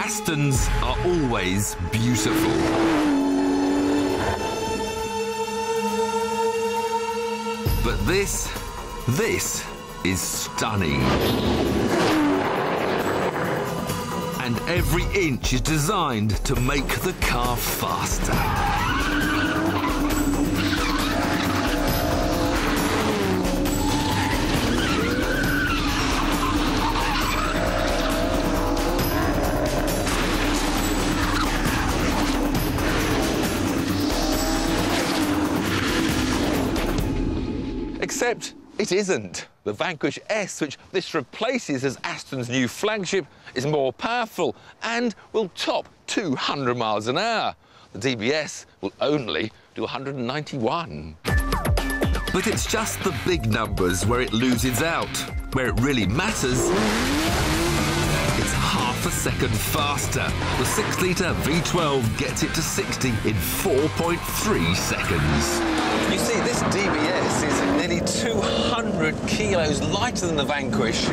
Astons are always beautiful. But this is stunning. And every inch is designed to make the car faster. Except it isn't. The Vanquish S, which this replaces as Aston's new flagship, is more powerful and will top 200 miles an hour. The DBS will only do 191. But it's just the big numbers where it loses out. Where it really matters, it's half a second faster. The 6-litre V12 gets it to 60 in 4.3 seconds. You see, this DBS is nearly 200 kilos lighter than the Vanquish.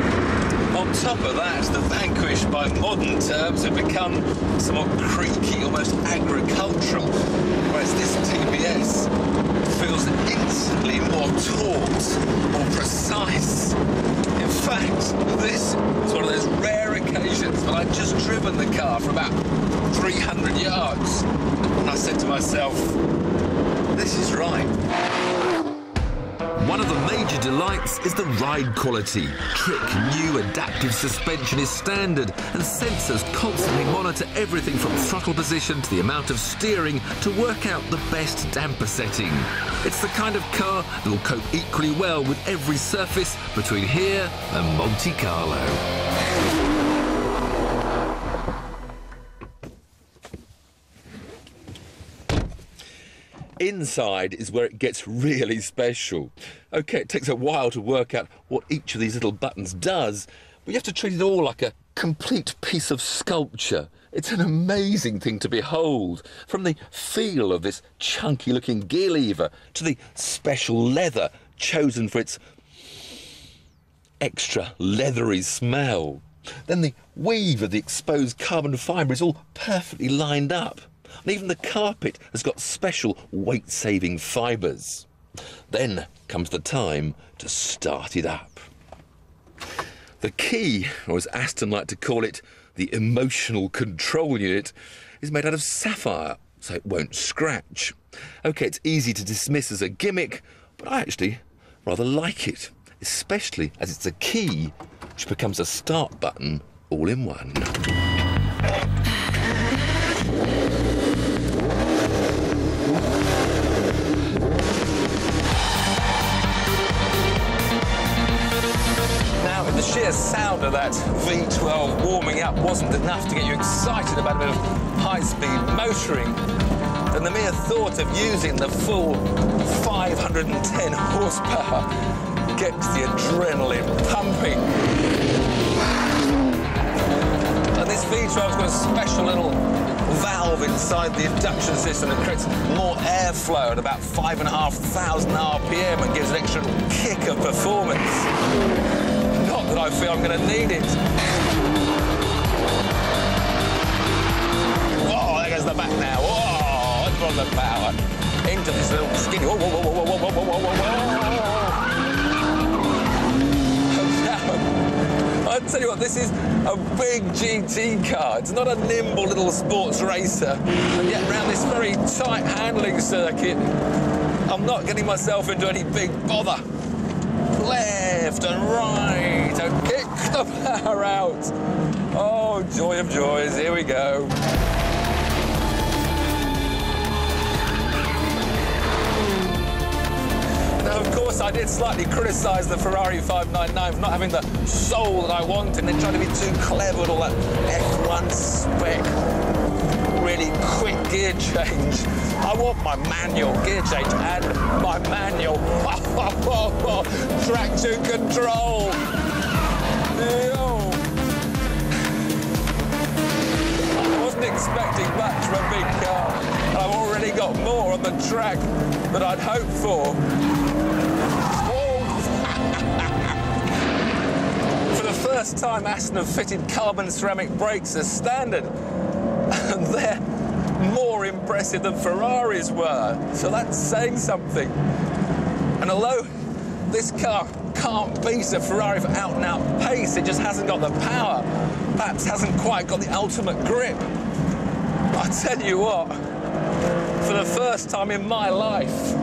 On top of that, the Vanquish, by modern terms, have become somewhat creaky, almost agricultural, whereas this DBS feels instantly more taut, more precise. In fact, this is one of those rare occasions when I'd just driven the car for about 300 yards, and I said to myself, this is right. One of the major delights is the ride quality. Trick new adaptive suspension is standard, and sensors constantly monitor everything from throttle position to the amount of steering to work out the best damper setting. It's the kind of car that will cope equally well with every surface between here and Monte Carlo. Inside is where it gets really special. OK, it takes a while to work out what each of these little buttons does, but you have to treat it all like a complete piece of sculpture. It's an amazing thing to behold, from the feel of this chunky-looking gear lever to the special leather chosen for its extra leathery smell. Then the weave of the exposed carbon fibre is all perfectly lined up. And even the carpet has got special weight-saving fibres. Then comes the time to start it up. The key, or as Aston like to call it, the emotional control unit, is made out of sapphire, so it won't scratch. OK, it's easy to dismiss as a gimmick, but I actually rather like it, especially as it's a key which becomes a start button all in one. The sheer sound of that V12 warming up wasn't enough to get you excited about a bit of high-speed motoring, then the mere thought of using the full 510 horsepower gets the adrenaline pumping. And this V12's got a special little valve inside the induction system that creates more airflow at about 5,500 RPM and gives an extra kick of performance. Not that I feel I'm going to need it. Whoa, there goes the back now. Whoa, I've got the power. Into this little skinny. Whoa, whoa, whoa, whoa, whoa, whoa, whoa, whoa, whoa. I'll tell you what, this is a big GT car. It's not a nimble little sports racer. And yet, around this very tight handling circuit, I'm not getting myself into any big bother. Left and right, and kick the power out. Oh, joy of joys, here we go. Now, of course, I did slightly criticise the Ferrari 599 for not having the soul that I wanted, and they're trying to be too clever with all that F1 spec. Really quick gear change. I want my manual gear change and my manual traction control. I wasn't expecting much from a big car. I've already got more on the track than I'd hoped for. For the first time Aston have fitted carbon ceramic brakes as standard. And they're more impressive than Ferraris were. So that's saying something. And although this car can't beat a Ferrari for out-and-out pace, it just hasn't got the power, perhaps hasn't quite got the ultimate grip. I tell you what, for the first time in my life,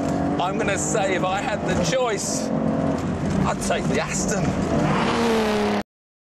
I'm going to say if I had the choice, I'd take the Aston.